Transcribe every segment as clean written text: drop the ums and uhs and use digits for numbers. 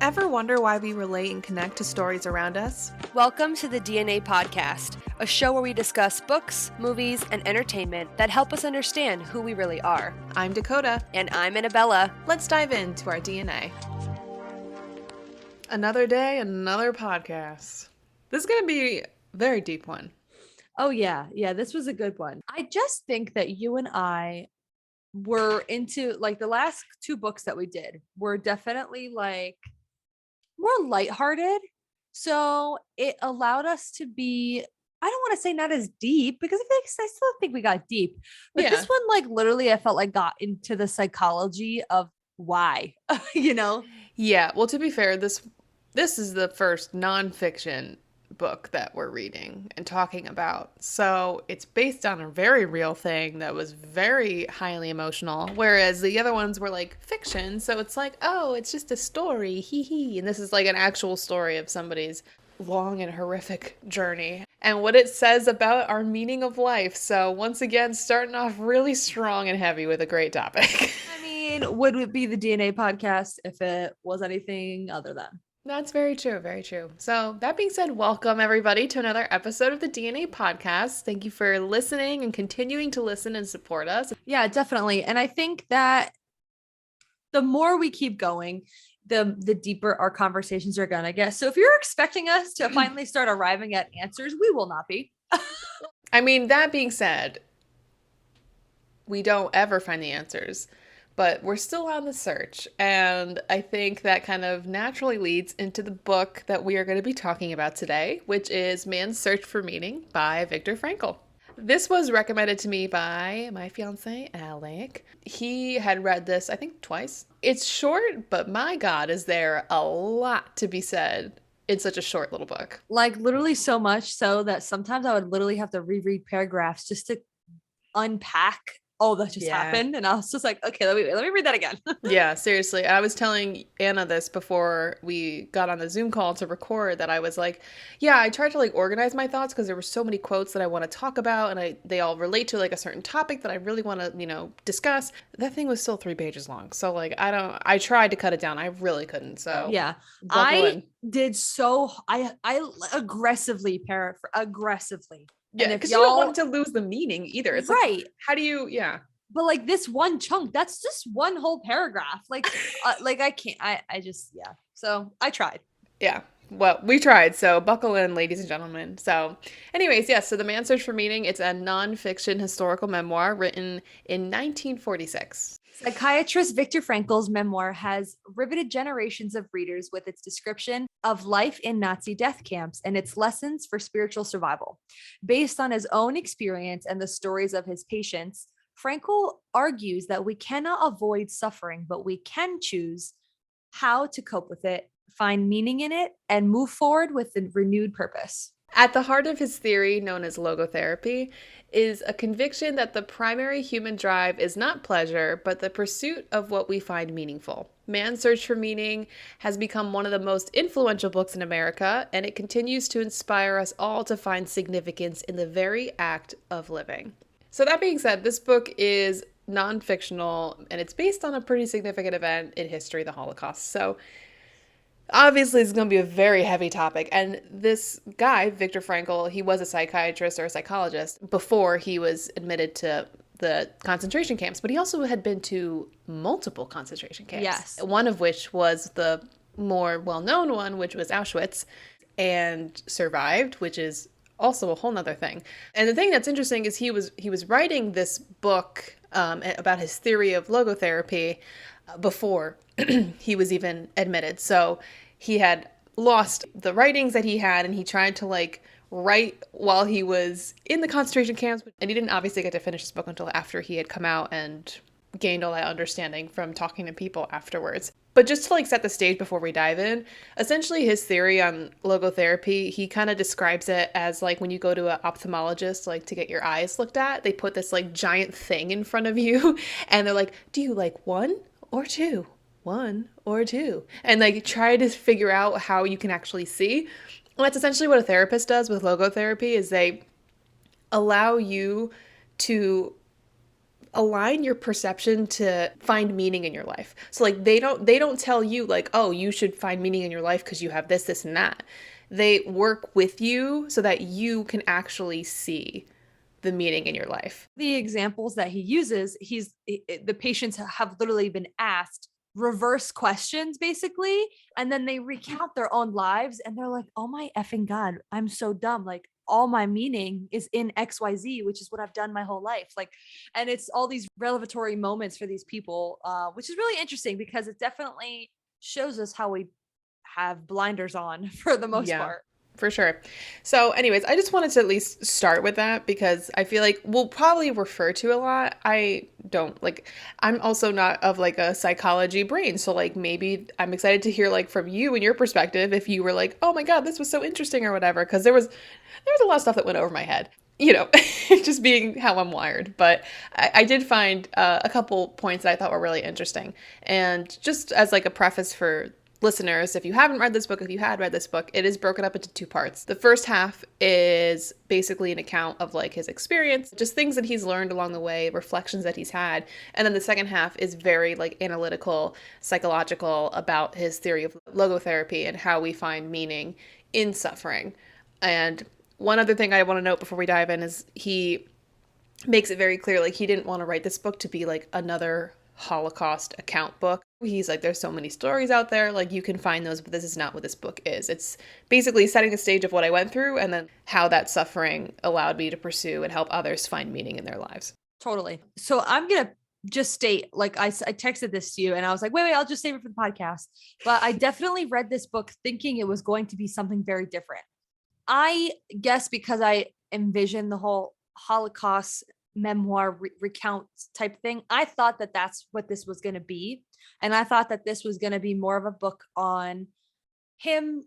Ever wonder why we relate and connect to stories around us? Welcome to the DNA Podcast, a show where we discuss books, movies, and entertainment that help us understand who we really are. I'm Dakota. And I'm Annabella. Let's dive into our DNA. Another day, another podcast. This is going to be a very deep one. Oh, yeah. Yeah, this was a good one. I just think that you and I were into, like, the last two books that we did were definitely, like, more lighthearted. So it allowed us to be, I don't want to say not as deep, because I still think we got deep. But this one, like, literally, I felt like got into the psychology of why, you know? Yeah. Well, to be fair, this is the first nonfiction book that we're reading and talking about. So it's based on a very real thing that was very highly emotional, whereas the other ones were like fiction. So it's like, oh, it's just a story, hee hee. And this is like an actual story of somebody's long and horrific journey and what it says about our meaning of life. So once again, starting off really strong and heavy with a great topic. I mean, would it be the DNA podcast if it was anything other than? That's very true. Very true. So that being said, welcome everybody to another episode of the DNA Podcast. Thank you for listening and continuing to listen and support us. Yeah, definitely. And I think that the more we keep going, the deeper our conversations are going to get. So if you're expecting us to finally start arriving at answers, we will not be. I mean, that being said, we don't ever find the answers. But we're still on the search, and I think that kind of naturally leads into the book that we are going to be talking about today, which is Man's Search for Meaning by Viktor Frankl. This was recommended to me by my fiance, Alec. He had read this, I think, twice. It's short, but my God, is there a lot to be said in such a short little book. Like, literally so much so that sometimes I would literally have to reread paragraphs just to unpack all that just happened. And I was just like, okay, let me read that again. Yeah, seriously. I was telling Anna this before we got on the Zoom call to record, that I was like, yeah, I tried to like organize my thoughts because there were so many quotes that I want to talk about, and they all relate to like a certain topic that I really want to, discuss. That thing was still 3 pages long. So like, I tried to cut it down. I really couldn't. So yeah, I aggressively aggressively. Yeah, because you don't want to lose the meaning either. It's right. Like, how do you, yeah. But like this one chunk, that's just one whole paragraph. Like, I can't, I just, yeah. So I tried. Yeah. Well, we tried. So buckle in, ladies and gentlemen. So anyways, yes. So The Man's Search for Meaning, it's a nonfiction historical memoir written in 1946. Psychiatrist Viktor Frankl's memoir has riveted generations of readers with its description of life in Nazi death camps and its lessons for spiritual survival. Based on his own experience and the stories of his patients, Frankl argues that we cannot avoid suffering, but we can choose how to cope with it, find meaning in it, and move forward with a renewed purpose. At the heart of his theory, known as logotherapy, is a conviction that the primary human drive is not pleasure, but the pursuit of what we find meaningful. Man's Search for Meaning has become one of the most influential books in America, and it continues to inspire us all to find significance in the very act of living. So that being said, this book is non-fictional, and it's based on a pretty significant event in history, the Holocaust. So obviously, it's going to be a very heavy topic. And this guy, Viktor Frankl, he was a psychiatrist or a psychologist before he was admitted to the concentration camps. But he also had been to multiple concentration camps. Yes. One of which was the more well-known one, which was Auschwitz, and survived, which is also a whole nother thing. And the thing that's interesting is he was writing this book about his theory of logotherapy before he was even admitted. So he had lost the writings that he had, and he tried to like write while he was in the concentration camps, and he didn't obviously get to finish his book until after he had come out and gained all that understanding from talking to people afterwards. But just to like set the stage before we dive in, essentially his theory on logotherapy, he kind of describes it as like when you go to an ophthalmologist like to get your eyes looked at, they put this like giant thing in front of you and they're like, do you like 1 or 2? 1 or 2? And like try to figure out how you can actually see. And that's essentially what a therapist does with logotherapy, is they allow you to align your perception to find meaning in your life. So like they don't tell you like, oh, you should find meaning in your life because you have this and that. They work with you so that you can actually see the meaning in your life. The examples that he uses, the patients have literally been asked reverse questions basically, and then they recount their own lives and they're like, oh my effing god, I'm so dumb, like all my meaning is in XYZ, which is what I've done my whole life. Like, and it's all these revelatory moments for these people, which is really interesting because it definitely shows us how we have blinders on for the most part. For sure. So anyways, I just wanted to at least start with that because I feel like we'll probably refer to a lot. I'm also not of like a psychology brain. So like maybe I'm excited to hear like from you and your perspective if you were like, oh my God, this was so interesting or whatever. Cause there was a lot of stuff that went over my head, just being how I'm wired. But I did find a couple points that I thought were really interesting. And just as like a preface for listeners, if you haven't read this book, if you had read this book, it is broken up into two parts. The first half is basically an account of like his experience, just things that he's learned along the way, reflections that he's had. And then the second half is very like analytical, psychological about his theory of logotherapy and how we find meaning in suffering. And one other thing I want to note before we dive in is he makes it very clear, like he didn't want to write this book to be like another Holocaust account book. He's like, there's so many stories out there, like you can find those, but this is not what this book is. It's basically setting the stage of what I went through and then how that suffering allowed me to pursue and help others find meaning in their lives. Totally. So I'm going to just state, like I texted this to you and I was like, wait, I'll just save it for the podcast. But I definitely read this book thinking it was going to be something very different. I guess because I envisioned the whole Holocaust memoir recount type thing, I thought that that's what this was going to be. And I thought that this was going to be more of a book on him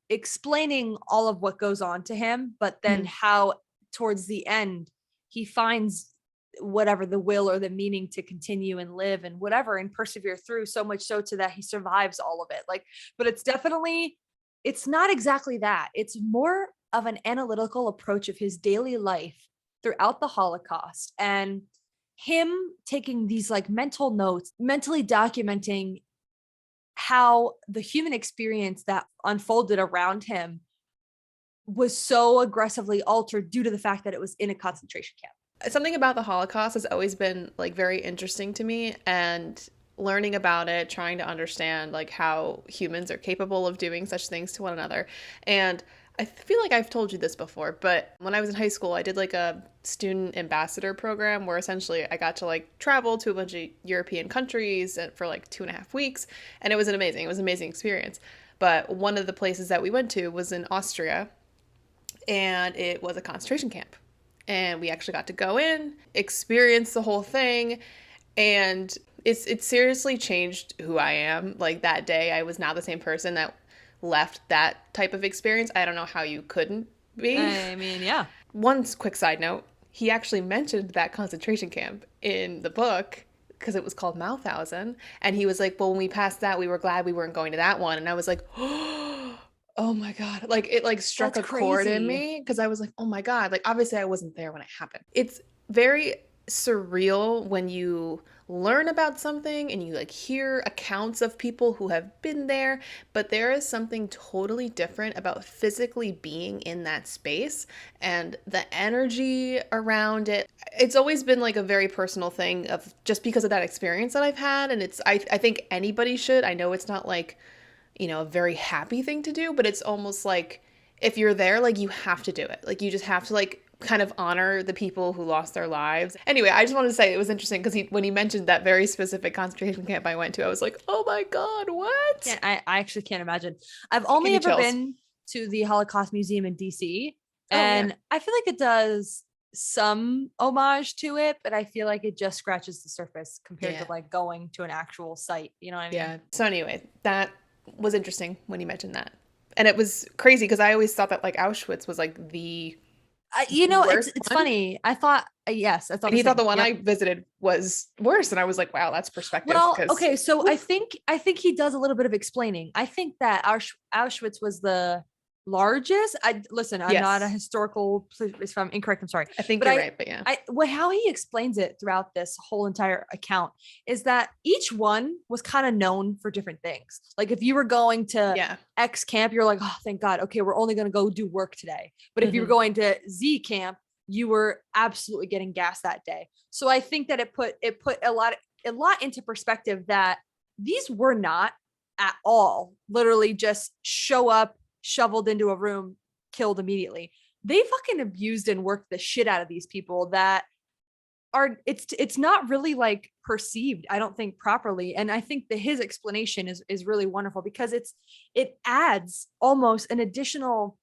explaining all of what goes on to him, but then how towards the end he finds whatever the will or the meaning to continue and live and whatever and persevere through, so much so to that he survives all of it. Like, but it's not exactly that. It's more of an analytical approach of his daily life throughout the Holocaust and him taking these like mental notes, mentally documenting how the human experience that unfolded around him was so aggressively altered due to the fact that it was in a concentration camp. Something about the Holocaust has always been like very interesting to me, and learning about it, trying to understand like how humans are capable of doing such things to one another. And I feel like I've told you this before, but when I was in high school, I did like a student ambassador program where essentially I got to like travel to a bunch of European countries for like 2.5 weeks. And it was an amazing experience. But one of the places that we went to was in Austria, and it was a concentration camp. And we actually got to go in, experience the whole thing. And it seriously changed who I am. Like that day, I was not the same person that left that type of experience. I don't know how you couldn't be. I mean, yeah. One quick side note, he actually mentioned that concentration camp in the book because it was called Mauthausen. And he was like, well, when we passed that, we were glad we weren't going to that one. And I was like, oh my God. Like it like struck That's a chord crazy. in me because I was like, oh my God. Like obviously I wasn't there when it happened. It's very surreal when you learn about something and you like hear accounts of people who have been there, but there is something totally different about physically being in that space and the energy around it. It's always been like a very personal thing of just because of that experience that I've had. And I think anybody should. I know it's not like, a very happy thing to do, but it's almost like if you're there, like you have to do it. Like you just have to like kind of honor the people who lost their lives. Anyway, I just wanted to say it was interesting because when he mentioned that very specific concentration camp I went to, I was like, oh my God, what? I actually can't imagine. I've only ever been to the Holocaust Museum in DC, and I feel like it does some homage to it, but I feel like it just scratches the surface compared to like going to an actual site. You know what I mean? Yeah. So anyway, that was interesting when you mentioned that. And it was crazy because I always thought that like Auschwitz was like the it's funny. I thought yes, I thought. And he thought the one I visited was worse, and I was like, "Wow, that's perspective." Well, okay, so I think he does a little bit of explaining. I think that Auschwitz was the largest. Listen, I'm not a Yes. historical, if I'm incorrect, I'm sorry. I think But you're right, but yeah. how he explains it throughout this whole entire account is that each one was kind of known for different things. Like if you were going to Yeah. X camp, you're like, oh, thank God. Okay, we're only going to go do work today. But if you were Mhm. going to Z camp, you were absolutely getting gas that day. So I think that it put a lot into perspective that these were not at all literally just show up, shoveled into a room, killed immediately. They fucking abused and worked the shit out of these people that are it's not really like perceived, I don't think, properly. And I think that his explanation is really wonderful because it adds almost an additional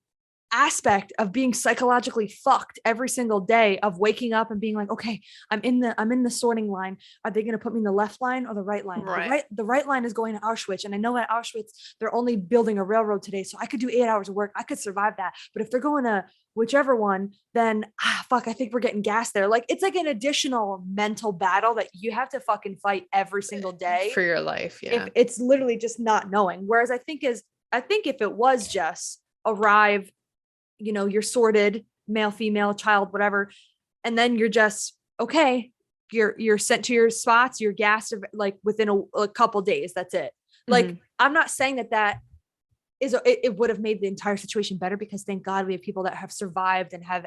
aspect of being psychologically fucked every single day, of waking up and being like, okay, I'm in the sorting line. Are they going to put me in the left line or the right line? Right. The right line is going to Auschwitz, and I know at Auschwitz they're only building a railroad today, so I could do 8 hours of work, I could survive that. But if they're going to whichever one, then fuck, I think we're getting gas there. Like it's like an additional mental battle that you have to fucking fight every single day For your life, if yeah. it's literally just not knowing. Whereas I think if it was just arrive, you're sorted, male, female, child, whatever, and then you're just okay, you're sent to your spots, you're gassed like within a couple days, that's it. Like Mhm. I'm not saying that it would have made the entire situation better, because thank God we have people that have survived and have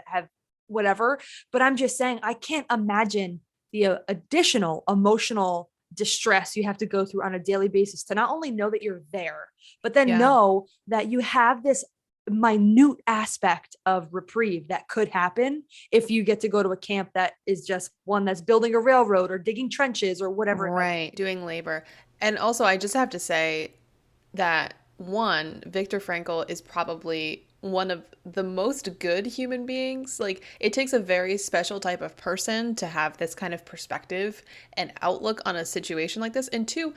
whatever, but I'm just saying I can't imagine the additional emotional distress you have to go through on a daily basis to not only know that you're there, but then Yeah. know that you have this minute aspect of reprieve that could happen if you get to go to a camp that is just one that's building a railroad or digging trenches or whatever it might be. Right. Doing labor. And also, I just have to say that one, Viktor Frankl is probably one of the most good human beings. Like, it takes a very special type of person to have this kind of perspective and outlook on a situation like this. And two,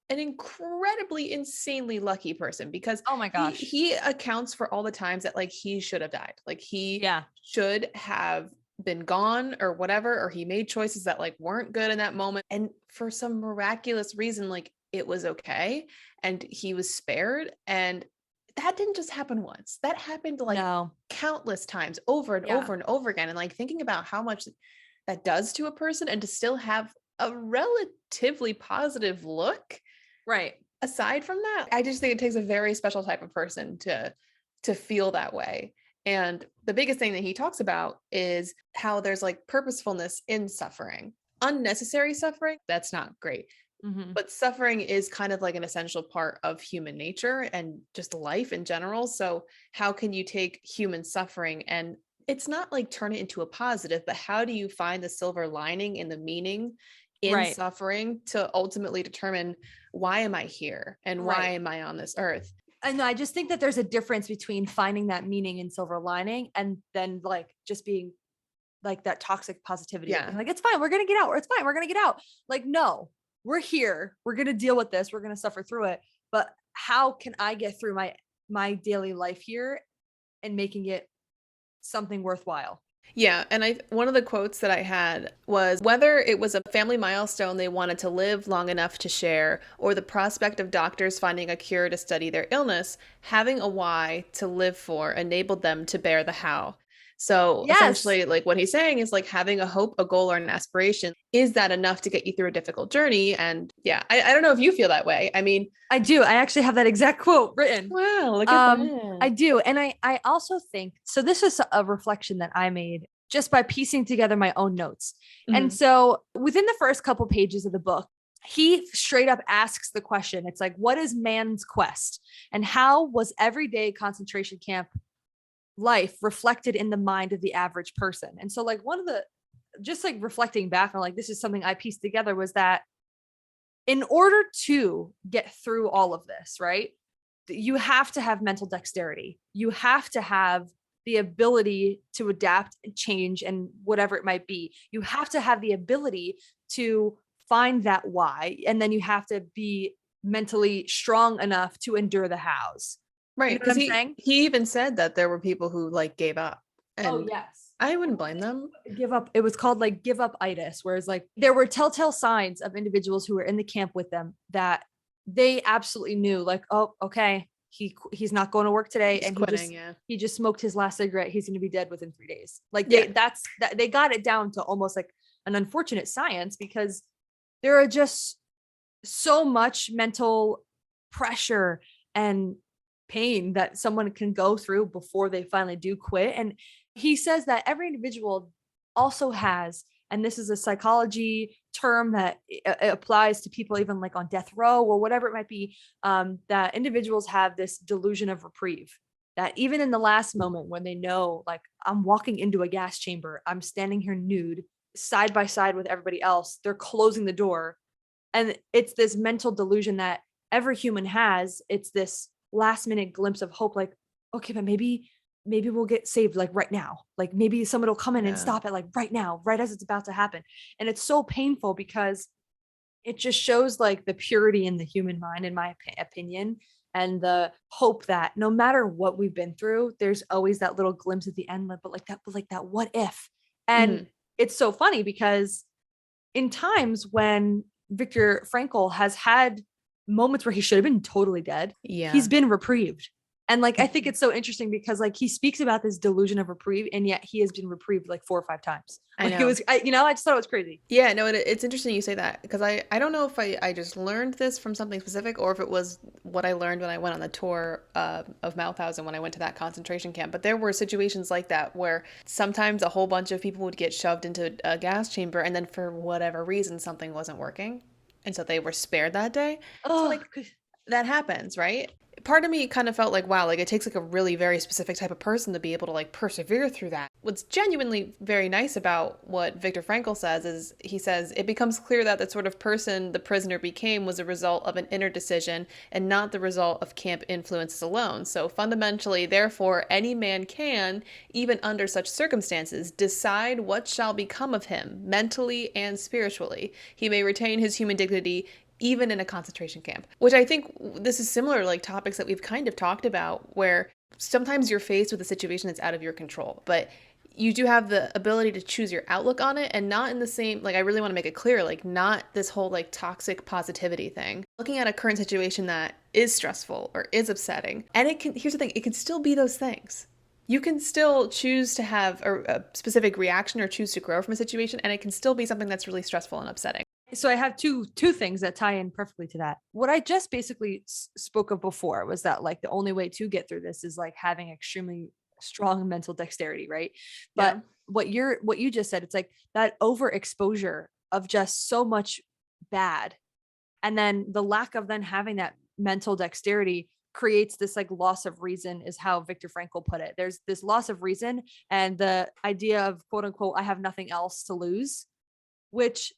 an incredibly insanely lucky person, because Oh my he gosh. he accounts for all the times that like he should have died. Like he Yeah. should have been gone or whatever, or he made choices that like weren't good in that moment. And for some miraculous reason, like it was okay and he was spared. And that didn't just happen once. That happened like No. countless times over and Yeah. over and over again. And like thinking about how much that does to a person and to still have a relatively positive look Right. aside from that, I just think it takes a very special type of person to feel that way. And the biggest thing that he talks about is how there's like purposefulness in suffering. Unnecessary suffering, that's not great. Mm-hmm. But suffering is kind of like an essential part of human nature and just life in general. So how can you take human suffering and it's not like turn it into a positive, but how do you find the silver lining in the meaning in Right. suffering to ultimately determine why am I here and why Right. am I on this earth? And I just think that there's a difference between finding that meaning in silver lining and then like just being like that toxic positivity of Yeah. being like, it's fine, we're gonna get out, or it's fine, we're gonna get out. Like, no, we're here, we're gonna deal with this, we're gonna suffer through it. But how can I get through my daily life here and making it something worthwhile? Yeah, and I one of the quotes that I had was whether it was a family milestone they wanted to live long enough to share or the prospect of doctors finding a cure to study their illness, having a why to live for enabled them to bear the how. So Yes, essentially, like what he's saying is like having a hope, a goal, or an aspiration. Is that enough to get you through a difficult journey? And yeah, I don't know if you feel that way. I mean, I do. I actually have that exact quote written. wow, look at I that. do. And I also think so. This is a reflection that I made just by piecing together my own notes. And Mhm. so within the first couple pages of the book, he straight up asks the question. It's like, what is man's quest? And how was everyday concentration camp life reflected in the mind of the average person? And so, like, one of the just like reflecting back on like, this is something I pieced together was that in order to get through all of this, right? You have to have mental dexterity. You have to have the ability to adapt and change and whatever it might be. You have to have the ability to find that why. And then you have to be mentally strong enough to endure the hows. You Right, know what because I'm he saying? he even said that there were people who like gave up, Oh, and yes. I wouldn't blame them. Give up. It was called like give up itis, whereas like there were telltale signs of individuals who were in the camp with them that they absolutely knew, like, oh, okay, he's not going to work today, He's and quitting, he just smoked his last cigarette. He's going to be dead within 3 days. Like Yeah. they got it down to almost like an unfortunate science, because there are just so much mental pressure and pain that someone can go through before they finally do quit. And he says that every individual also has, and this is a psychology term that applies to people even like on death row or whatever it might be, that individuals have this delusion of reprieve, that even in the last moment when they know, like, I'm walking into a gas chamber, I'm standing here nude side by side with everybody else, they're closing the door, and it's this mental delusion that every human has. It's this last minute glimpse of hope, like, okay, but maybe we'll get saved like right now. Like maybe someone will come in and stop it like right now, right as it's about to happen. And it's so painful because it just shows like the purity in the human mind, in my opinion, and the hope that no matter what we've been through, there's always that little glimpse at the end, but like that what if. And it's so funny because in times when Viktor Frankl has had moments where he should have been totally dead, he's been reprieved. And like, I think it's so interesting because like he speaks about this delusion of reprieve, and yet he has been reprieved like 4 or 5 times. Like, I know. I just thought it was crazy. Yeah, no, it's interesting you say that, because I don't know if I just learned this from something specific, or if it was what I learned when I went on the tour of Mauthausen, when I went to that concentration camp. But there were situations like that where sometimes a whole bunch of people would get shoved into a gas chamber, and then for whatever reason something wasn't working, and so they were spared that day. So like that happens, right? Part of me kind of felt like, wow, like it takes like a really very specific type of person to be able to like persevere through that. What's genuinely very nice about what Viktor Frankl says is, he says, it becomes clear that the sort of person the prisoner became was a result of an inner decision and not the result of camp influences alone. So fundamentally, therefore, any man can, even under such circumstances, decide what shall become of him, mentally and spiritually. He may retain his human dignity even in a concentration camp, which I think this is similar to like topics that we've kind of talked about, where sometimes you're faced with a situation that's out of your control, but you do have the ability to choose your outlook on it, and not in the same, like, I really want to make it clear, like, not this whole like toxic positivity thing. Looking at a current situation that is stressful or is upsetting, and here's the thing, it can still be those things. You can still choose to have a specific reaction or choose to grow from a situation, and it can still be something that's really stressful and upsetting. So I have two things that tie in perfectly to that. What I just basically spoke of before was that like the only way to get through this is like having extremely strong mental dexterity, right? But what you just said, it's like that overexposure of just so much bad, and then the lack of then having that mental dexterity creates this like loss of reason, is how Viktor Frankl put it. There's this loss of reason, and the idea of quote unquote, I have nothing else to lose, which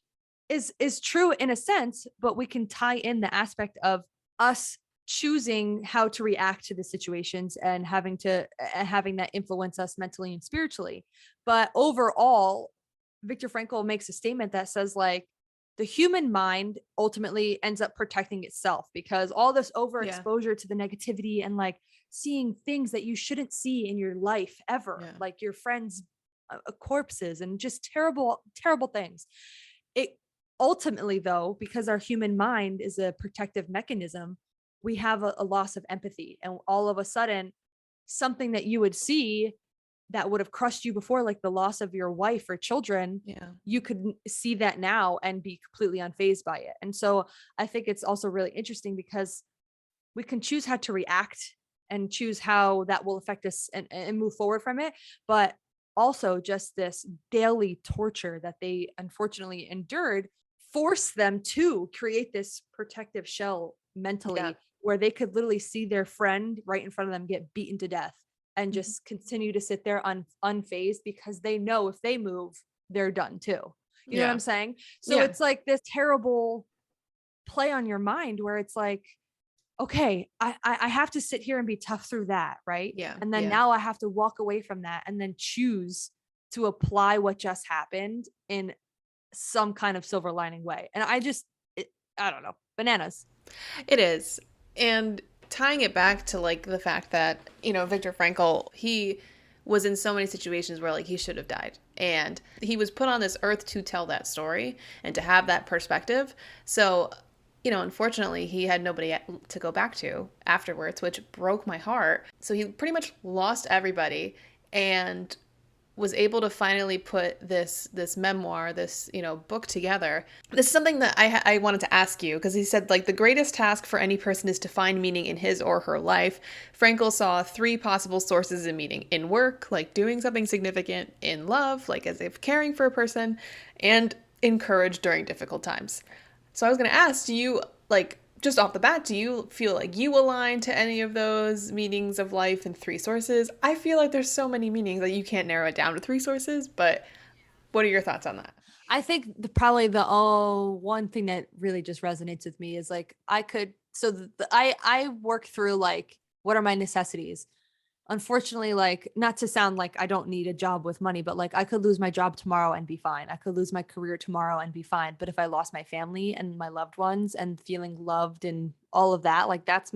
is true in a sense, but we can tie in the aspect of us choosing how to react to the situations and having that influence us mentally and spiritually. But overall, Viktor Frankl makes a statement that says like the human mind ultimately ends up protecting itself, because all this overexposure to the negativity and like seeing things that you shouldn't see in your life ever, like your friends' corpses and just terrible things. It ultimately, though, because our human mind is a protective mechanism, we have a loss of empathy, and all of a sudden something that you would see that would have crushed you before, like the loss of your wife or children, you could see that now and be completely unfazed by it. And so I think it's also really interesting because we can choose how to react and choose how that will affect us and move forward from it. But also just this daily torture that they unfortunately endured forced them to create this protective shell mentally, where they could literally see their friend right in front of them get beaten to death and just continue to sit there unfazed, because they know if they move, they're done too. You know what I'm saying? So it's like this terrible play on your mind where it's like, okay, I have to sit here and be tough through that, right? And then now I have to walk away from that and then choose to apply what just happened in some kind of silver lining way. And I don't know, bananas. It is. And tying it back to like the fact that, Viktor Frankl, he was in so many situations where like he should have died, and he was put on this earth to tell that story and to have that perspective. So unfortunately, he had nobody to go back to afterwards, which broke my heart. So he pretty much lost everybody and was able to finally put this memoir, this book together. This is something that I wanted to ask you, because he said, like, the greatest task for any person is to find meaning in his or her life. Frankl saw 3 possible sources of meaning: in work, like doing something significant; in love, like as if caring for a person; and in courage during difficult times. So I was going to ask, do you, like, just off the bat, do you feel like you align to any of those meanings of life in 3 sources? I feel like there's so many meanings that you can't narrow it down to 3 sources, but what are your thoughts on that? I think probably the one thing that really just resonates with me is like I work through like, what are my necessities? Unfortunately, like, not to sound like I don't need a job with money, but like I could lose my job tomorrow and be fine. I could lose my career tomorrow and be fine. But if I lost my family and my loved ones and feeling loved and all of that, like that's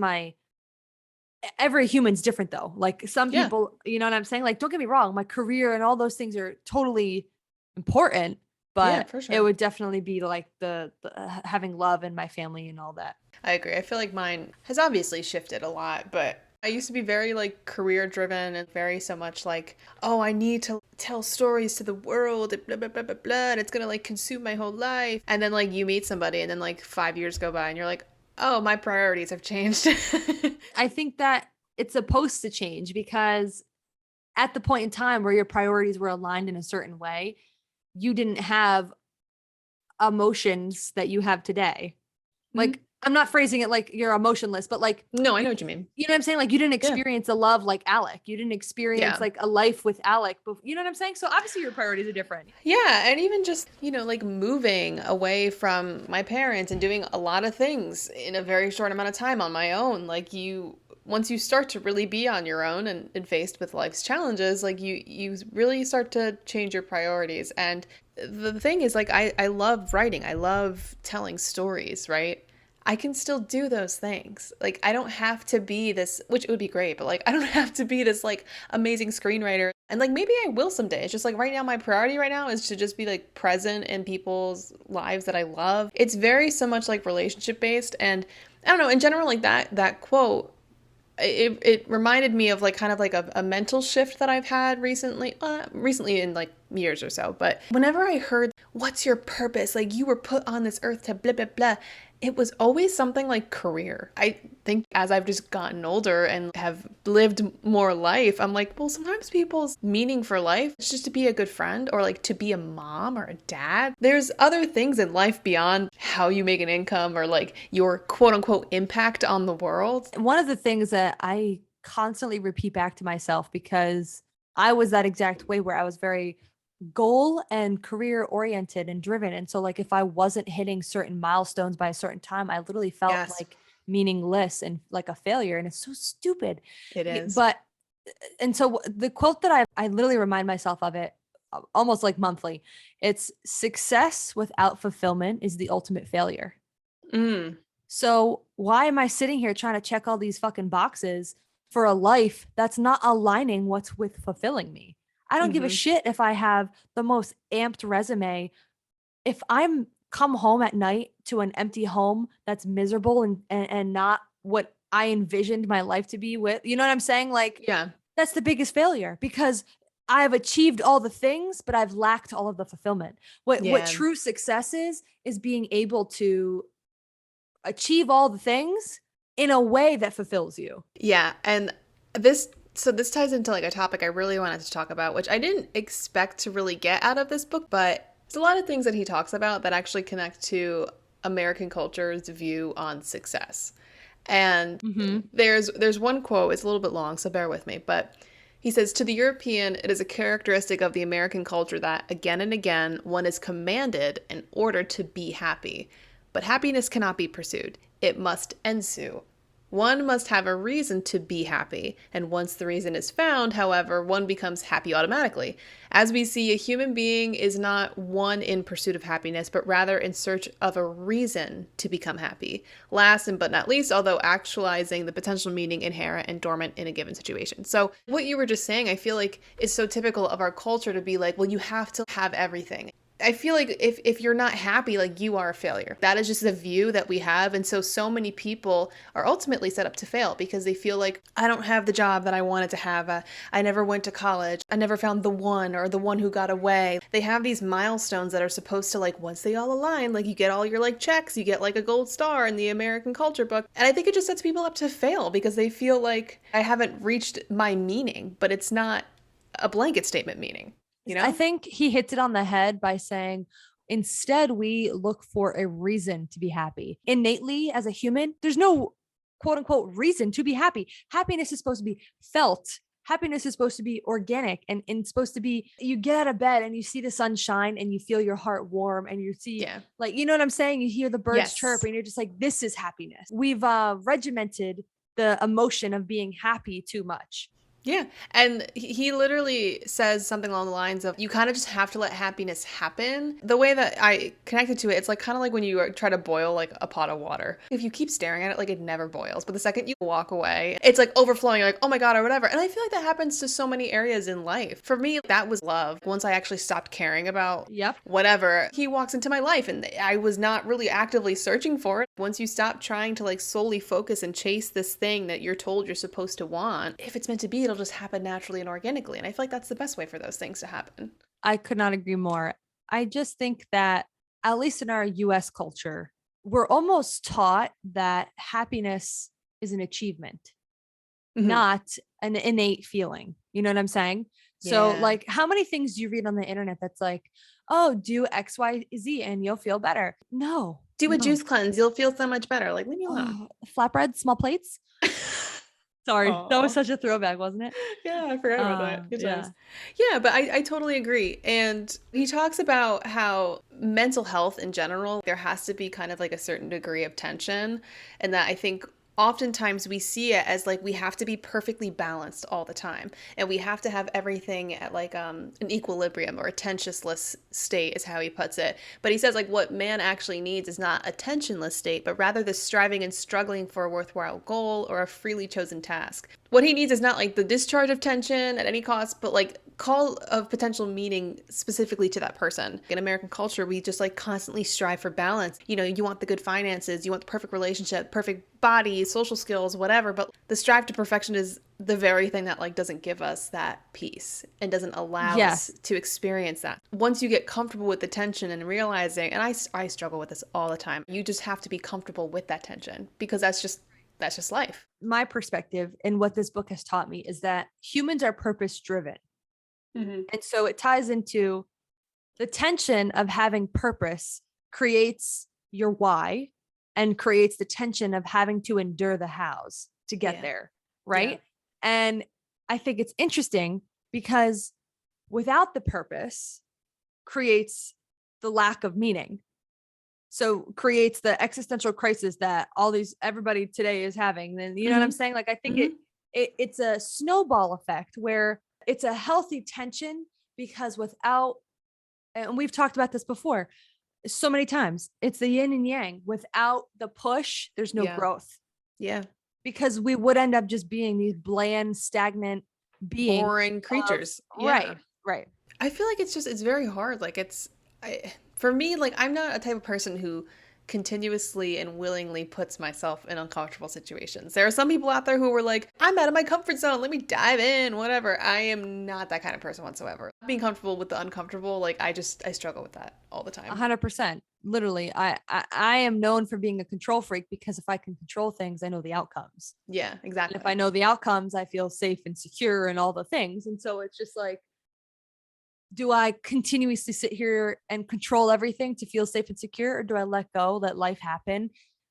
every human's different though. Like some Yeah. people, you know what I'm saying? Like, don't get me wrong, my career and all those things are totally important, Yeah, but for it sure. would definitely be like the having love in my family and all that. I agree. I feel like mine has obviously shifted a lot, but I used to be very like career driven and very so much like, oh, I need to tell stories to the world and blah blah blah blah blah, and it's gonna like consume my whole life. And then like you meet somebody and then like 5 years go by and you're like, oh, my priorities have changed. I think that it's supposed to change because at the point in time where your priorities were aligned in a certain way, you didn't have emotions that you have today. Mhm. Like, I'm not phrasing it like you're emotionless, but like, No, I know what you mean. you know what I'm saying? Like, you didn't Yeah. experience a love like Alec. You didn't experience Yeah. like a life with Alec. You know what I'm saying? So obviously your priorities are different. Yeah, and even just, like moving away from my parents and doing a lot of things in a very short amount of time on my own. Like once you start to really be on your own and faced with life's challenges, like you really start to change your priorities. And the thing is, like, I love writing. I love telling stories, right? I can still do those things. Like, I don't have to be this, which would be great, but like, I don't have to be this like amazing screenwriter. And like, maybe I will someday. It's just like right now, my priority right now is to just be like present in people's lives that I love. It's very so much like relationship based. And I don't know, in general, like that quote, it reminded me of like kind of like a mental shift that I've had recently in like years or so. But whenever I heard, what's your purpose? Like, you were put on this earth to blah, blah, blah. It was always something like career. I think as I've just gotten older and have lived more life, I'm like, well, sometimes people's meaning for life is just to be a good friend or like to be a mom or a dad. There's other things in life beyond how you make an income or like your quote unquote impact on the world. One of the things that I constantly repeat back to myself, because I was that exact way where I was very goal and career oriented and driven. And so like if I wasn't hitting certain milestones by a certain time, I literally felt Yes, like meaningless and like a failure. And it's so stupid. it is. But and so the quote that I literally remind myself of it almost like monthly. It's success without fulfillment is the ultimate failure. Mm, So why am I sitting here trying to check all these fucking boxes for a life that's not aligning what's with fulfilling me? I don't give a mm-hmm. shit if I have the most amped resume. If I'm come home at night to an empty home that's miserable and not what I envisioned my life to be with, you know what I'm saying? Like, Yeah. that's the biggest failure because I've achieved all the things, but I've lacked all of the fulfillment. What Yeah. true success is being able to achieve all the things in a way that fulfills you. Yeah. And this ties into like a topic I really wanted to talk about, which I didn't expect to really get out of this book, but there's a lot of things that he talks about that actually connect to American culture's view on success. And Mm-hmm. there's one quote, it's a little bit long, so bear with me, but he says, to the European, it is a characteristic of the American culture that again and again one is commanded in order to be happy. But happiness cannot be pursued. It must ensue. One must have a reason to be happy, and once the reason is found, however, one becomes happy automatically. As we see, a human being is not one in pursuit of happiness, but rather in search of a reason to become happy. Last and but not least, although actualizing the potential meaning inherent and dormant in a given situation. So what you were just saying, I feel like is so typical of our culture to be like, well, you have to have everything. I feel like if you're not happy, like you are a failure. That is just the view that we have. And so many people are ultimately set up to fail because they feel like, I don't have the job that I wanted to have. I never went to college. I never found the one or the one who got away. They have these milestones that are supposed to, like, once they all align, like you get all your like checks, you get like a gold star in the American culture book. And I think it just sets people up to fail because they feel like I haven't reached my meaning, but it's not a blanket statement meaning. You know? I think he hits it on the head by saying, instead, we look for a reason to be happy. Innately, as a human, there's no quote unquote reason to be happy. Happiness is supposed to be felt. Happiness is supposed to be organic and supposed to be, you get out of bed and you see the sun shine and you feel your heart warm and you see, like, you know what I'm saying? You hear the birds chirp and you're just like, this is happiness. We've regimented the emotion of being happy too much. Yeah. And he literally says something along the lines of, you kind of just have to let happiness happen. The way that I connected to it, it's like kind of like when you try to boil like a pot of water. If you keep staring at it, like it never boils. But the second you walk away, it's like overflowing, like, oh my God, or whatever. And I feel like that happens to so many areas in life. For me, that was love. Once I actually stopped caring about whatever, he walks into my life and I was not really actively searching for it. Once you stop trying to like solely focus and chase this thing that you're told you're supposed to want, if it's meant to be, it'll just happen naturally and organically. And I feel like that's the best way for those things to happen. I could not agree more. I just think that, at least in our US culture, we're almost taught that happiness is an achievement, not an innate feeling. You know what I'm saying? So like, how many things do you read on the internet that's like, oh, do X, Y, Z and you'll feel better? No. Do a juice cleanse. You'll feel so much better. Like, leave me alone. Flatbread, small plates. Sorry, that was such a throwback, wasn't it? Yeah, I forgot about that. Good times. Yeah, but I totally agree. And he talks about how mental health in general, there has to be kind of like a certain degree of tension. And that I think oftentimes we see it as like we have to be perfectly balanced all the time. And we have to have everything at like an equilibrium or a tensionless state is how he puts it. But he says like what man actually needs is not a tensionless state, but rather the striving and struggling for a worthwhile goal or a freely chosen task. What he needs is not like the discharge of tension at any cost, but like call of potential meaning specifically to that person. In American culture, we just like constantly strive for balance. You know, you want the good finances, you want the perfect relationship, perfect body, social skills, whatever. But the strive to perfection is the very thing that like doesn't give us that peace and doesn't allow us to experience that. Once you get comfortable with the tension and realizing, and I struggle with this all the time, you just have to be comfortable with that tension because that's just life. My perspective and what this book has taught me is that humans are purpose driven. And so it ties into the tension of having purpose creates your why and creates the tension of having to endure the hows to get there. Right. And I think it's interesting because without the purpose creates the lack of meaning. So creates the existential crisis that everybody today is having. Then, you know what I'm saying? Like, I think it's a snowball effect where it's a healthy tension because without, and we've talked about this before so many times, it's the yin and yang. Without the push, there's no growth. Yeah. Because we would end up just being these bland, stagnant beings. Boring creatures. Right. I feel like it's very hard. Like for me, like I'm not a type of person who continuously and willingly puts myself in uncomfortable situations. There are some people out there who were like, I'm out of my comfort zone, let me dive in, whatever. I am not that kind of person whatsoever. Being comfortable with the uncomfortable, like I struggle with that all the time. 100%. Literally, I am known for being a control freak because if I can control things, I know the outcomes. Yeah, exactly. And if I know the outcomes, I feel safe and secure and all the things. And so it's just like, do I continuously sit here and control everything to feel safe and secure? Or do I let go, let life happen,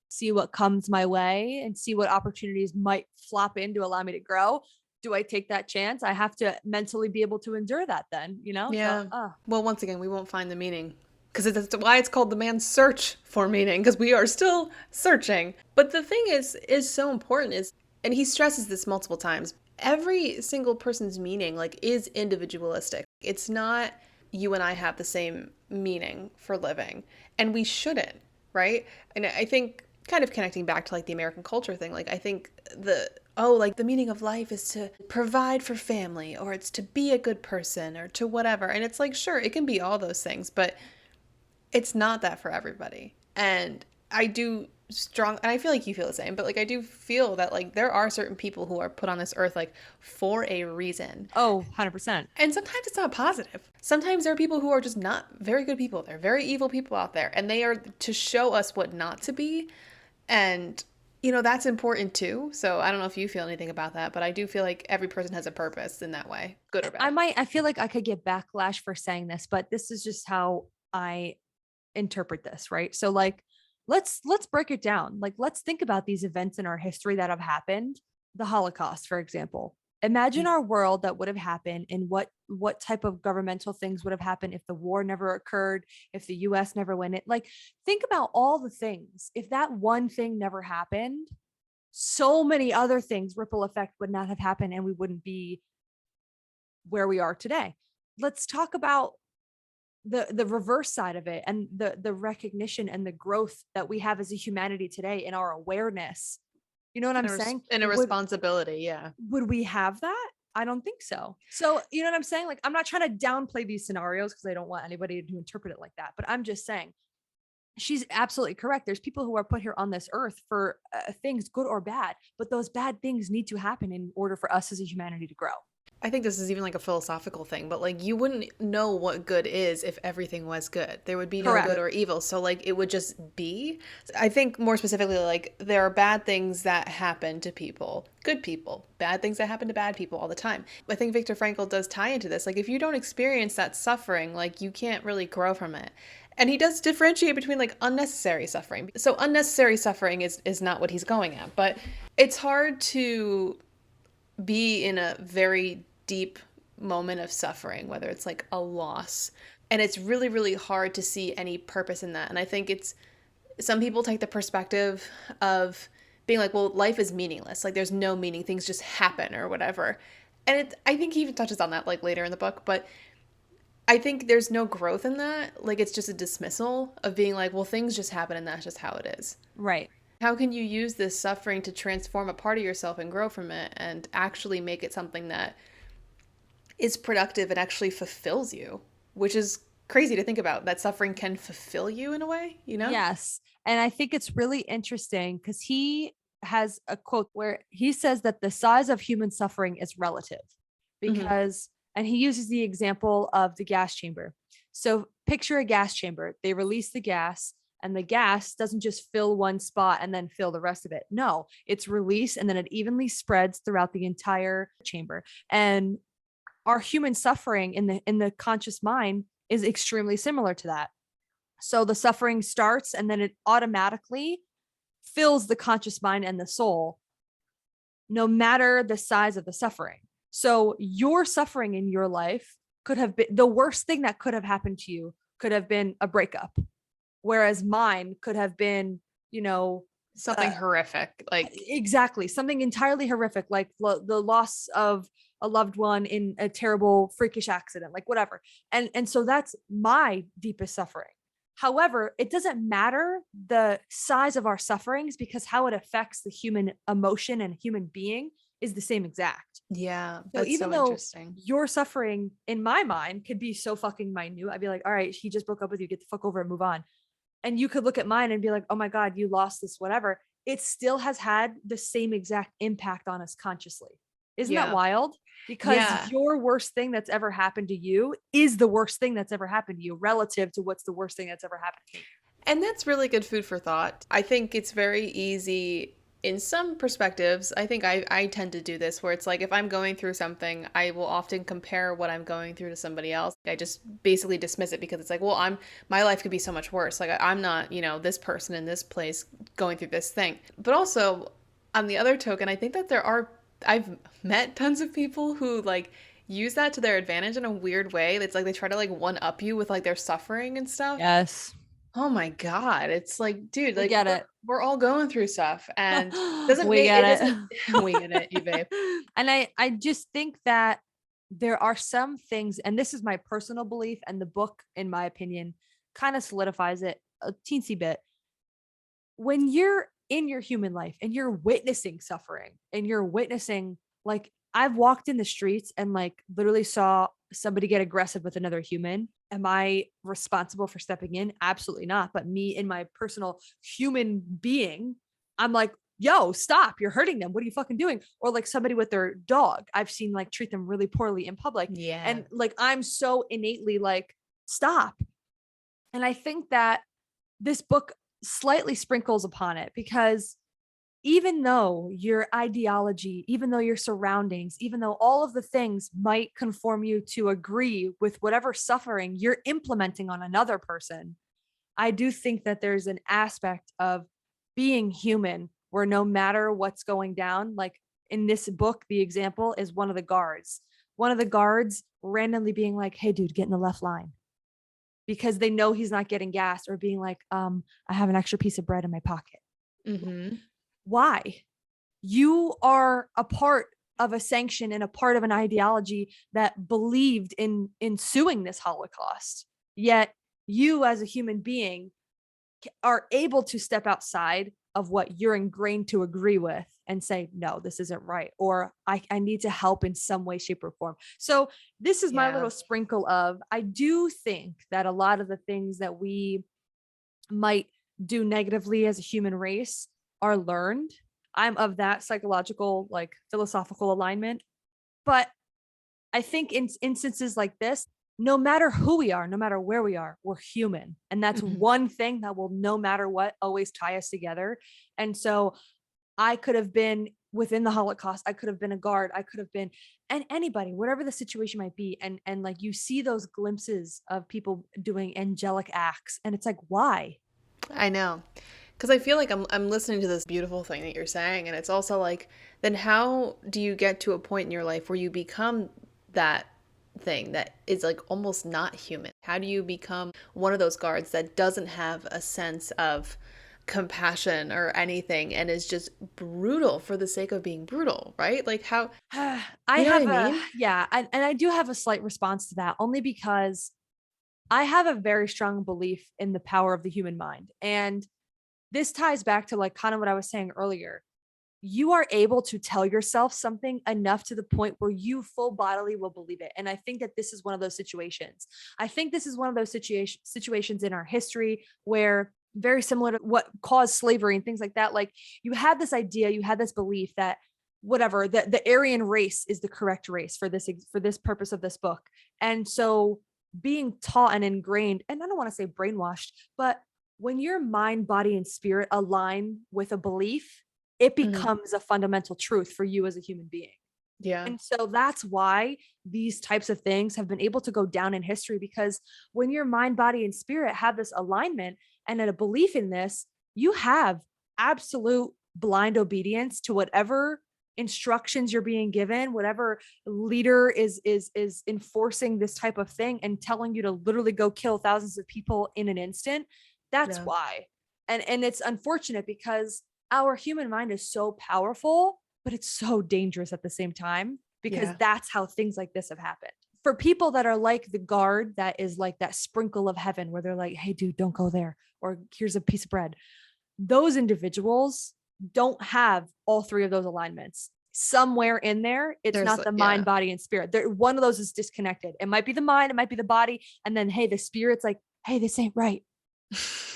see what comes my way and see what opportunities might flop in to allow me to grow? Do I take that chance? I have to mentally be able to endure that then, you know? Yeah. So, well, once again, we won't find the meaning because that's why it's called the man's search for meaning, because we are still searching. But the thing is so important is, and he stresses this multiple times, every single person's meaning like is individualistic. It's not you and I have the same meaning for living, and we shouldn't, right? And I think kind of connecting back to like the American culture thing, like I think the meaning of life is to provide for family or it's to be a good person or to whatever. And it's like, sure, it can be all those things, but it's not that for everybody. And I do and I feel like you feel the same, but like I do feel that like there are certain people who are put on this earth like for a reason. Oh, 100%. And sometimes it's not positive. Sometimes there are people who are just not very good people. They're very evil people out there, and they are to show us what not to be. And that's important too. So I don't know if you feel anything about that, but I do feel like every person has a purpose in that way, good or bad. I feel like I could get backlash for saying this, but this is just how I interpret this, right? So like let's break it down. Like let's think about these events in our history that have happened. The Holocaust, for example. Imagine our world that would have happened and what type of governmental things would have happened if the war never occurred, if the US never went it. Like think about all the things. If that one thing never happened, so many other things ripple effect would not have happened and we wouldn't be where we are today. Let's talk about the reverse side of it and the recognition and the growth that we have as a humanity today in our awareness. You know what I'm saying? And a responsibility, yeah. Would we have that? I don't think so. So, you know what I'm saying? Like, I'm not trying to downplay these scenarios because I don't want anybody to interpret it like that. But I'm just saying, she's absolutely correct. There's people who are put here on this earth for things, good or bad. But those bad things need to happen in order for us as a humanity to grow. I think this is even like a philosophical thing, but like you wouldn't know what good is if everything was good. There would be no Correct. good or evil. So like it would just be. I think more specifically, like there are bad things that happen to people, good people, bad things that happen to bad people all the time. I think Viktor Frankl does tie into this. Like if you don't experience that suffering, like you can't really grow from it. And he does differentiate between like unnecessary suffering. So unnecessary suffering is not what he's going at, but it's hard to be in a very deep moment of suffering, whether it's like a loss. And it's really, really hard to see any purpose in that. And I think some people take the perspective of being like, well, life is meaningless. Like there's no meaning. Things just happen or whatever. And I think he even touches on that like later in the book. But I think there's no growth in that. Like it's just a dismissal of being like, well, things just happen and that's just how it is. Right. How can you use this suffering to transform a part of yourself and grow from it and actually make it something that is productive and actually fulfills you, which is crazy to think about, that suffering can fulfill you in a way, Yes. And I think it's really interesting because he has a quote where he says that the size of human suffering is relative because, and he uses the example of the gas chamber. So picture a gas chamber. They release the gas and the gas doesn't just fill one spot and then fill the rest of it. No, it's released and then it evenly spreads throughout the entire chamber. And our human suffering in the conscious mind is extremely similar to that. So the suffering starts and then it automatically fills the conscious mind and the soul, no matter the size of the suffering. So your suffering in your life could have been the worst thing that could have happened to you could have been a breakup, whereas mine could have been, something horrific, like exactly something entirely horrific, like the loss of a loved one in a terrible freakish accident, like whatever. And so that's my deepest suffering. However, it doesn't matter the size of our sufferings because how it affects the human emotion and human being is the same exact. Yeah. So even though your suffering in my mind could be so fucking minute, I'd be like, all right, he just broke up with you, get the fuck over it, move on. And you could look at mine and be like, oh my God, you lost this, whatever. It still has had the same exact impact on us consciously. Isn't that wild? Because your worst thing that's ever happened to you is the worst thing that's ever happened to you relative to what's the worst thing that's ever happened to me. And that's really good food for thought. I think it's very easy in some perspectives. I think I tend to do this where it's like if I'm going through something, I will often compare what I'm going through to somebody else. I just basically dismiss it because it's like, well, my life could be so much worse. Like I'm not, this person in this place going through this thing. But also on the other token, I think that I've met tons of people who like use that to their advantage in a weird way. It's like they try to like one up you with like their suffering and stuff. Yes. Oh my God. It's like, dude, like get it. We're all going through stuff and we get it. We get it, you babe. And I just think that there are some things, and this is my personal belief, and the book, in my opinion, kind of solidifies it a teensy bit. When you're in your human life and you're witnessing suffering and you're witnessing, like I've walked in the streets and like literally saw somebody get aggressive with another human, am I responsible for stepping in? Absolutely not. But me in my personal human being, I'm like, yo, stop, you're hurting them. What are you fucking doing? Or like somebody with their dog, I've seen like treat them really poorly in public. Yeah. And like, I'm so innately like, stop. And I think that this book slightly sprinkles upon it, because even though your ideology, even though your surroundings, even though all of the things might conform you to agree with whatever suffering you're implementing on another person, I do think that there's an aspect of being human where no matter what's going down, like in this book, the example is one of the guards. One of the guards randomly being like, hey, dude, get in the left line, because they know he's not getting gas, or being like, I have an extra piece of bread in my pocket. Mm-hmm. Why? You are a part of a sanction and a part of an ideology that believed in ensuing this Holocaust. Yet you as a human being are able to step outside of what you're ingrained to agree with and say, no, this isn't right. Or I need to help in some way, shape, or form. So this is my little sprinkle of, I do think that a lot of the things that we might do negatively as a human race are learned. I'm of that psychological, like philosophical alignment. But I think in instances like this, no matter who we are, no matter where we are, we're human. And that's Mm-hmm. one thing that will, no matter what, always tie us together. And so I could have been within the Holocaust. I could have been a guard. I could have been, and anybody, whatever the situation might be. And like, you see those glimpses of people doing angelic acts. And it's like, why? I know. Because I feel like I'm listening to this beautiful thing that you're saying, and it's also like, then how do you get to a point in your life where you become that thing that is like almost not human? How do you become one of those guards that doesn't have a sense of compassion or anything and is just brutal for the sake of being brutal, right? Like how, I you know what I have a, mean? yeah. And I do have a slight response to that, only because I have a very strong belief in the power of the human mind. And this ties back to like kind of what I was saying earlier. You are able to tell yourself something enough to the point where you full bodily will believe it. And I think that this is one of those situations. I think this is one of those situations in our history where, very similar to what caused slavery and things like that. Like, you had this idea, you had this belief that whatever, the Aryan race is the correct race for this purpose of this book. And so being taught and ingrained, and I don't want to say brainwashed, but when your mind, body, and spirit align with a belief, it Mm-hmm. becomes a fundamental truth for you as a human being. Yeah. And so that's why these types of things have been able to go down in history, because when your mind, body, and spirit have this alignment and a belief in this, you have absolute blind obedience to whatever instructions you're being given, whatever leader is enforcing this type of thing and telling you to literally go kill thousands of people in an instant. That's Yeah. why. And it's unfortunate because our human mind is so powerful, but it's so dangerous at the same time, because Yeah. that's how things like this have happened. For people that are like the guard, that is like that sprinkle of heaven where they're like, hey, dude, don't go there. Or here's a piece of bread. Those individuals don't have all three of those alignments. Somewhere in there, it's There's not the yeah. mind, body, and spirit. One of those is disconnected. It might be the mind, it might be the body. And then, hey, the spirit's like, hey, this ain't right.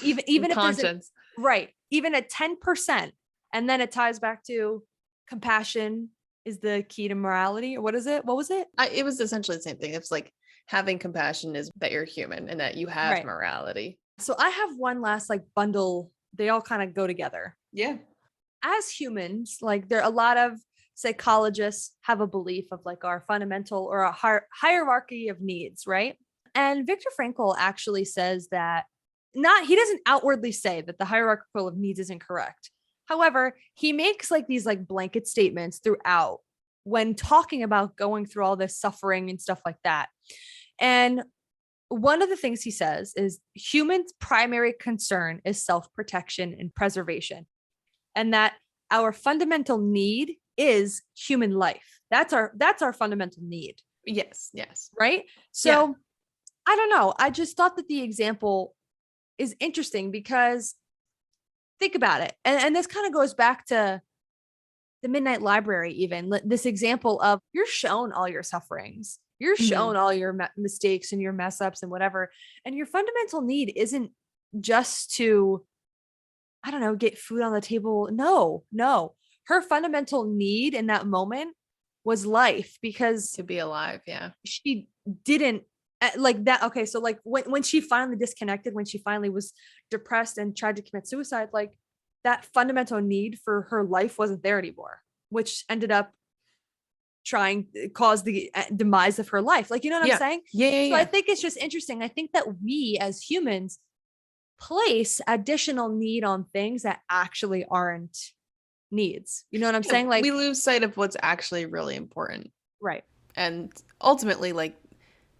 Even if there's Conscience. right, even at 10%. And then it ties back to compassion is the key to morality, or what is it? What was it? It was essentially the same thing. It's like having compassion is that you're human and that you have Right. morality. So I have one last like bundle. They all kind of go together. Yeah. As humans, like there are a lot of psychologists have a belief of like our fundamental or a hierarchy of needs, right? And Viktor Frankl actually says that, not, he doesn't outwardly say that the hierarchical of needs isn't correct. However, he makes like these like blanket statements throughout when talking about going through all this suffering and stuff like that. And one of the things he says is humans' primary concern is self-protection and preservation, and that our fundamental need is human life. That's our fundamental need. Yes. Yes. Right? So Yeah. I don't know. I just thought that the example is interesting because think about it. And this kind of goes back to the Midnight Library, even this example of you're shown all your sufferings. You're Mhm. shown all your mistakes and your mess ups and whatever. And your fundamental need isn't just to, I don't know, get food on the table. No, no. Her fundamental need in that moment was life, because To be alive, yeah. she didn't like that. Okay, so like when she finally disconnected, when she finally was depressed and tried to commit suicide, like that fundamental need for her life wasn't there anymore, which ended up trying cause the demise of her life. Like, you know what I'm Yeah. saying? Yeah, yeah, So I yeah. think it's just interesting. I think that we as humans place additional need on things that actually aren't needs. You know what I'm Yeah, saying? we Like, lose sight of what's actually really important. right. And ultimately, like,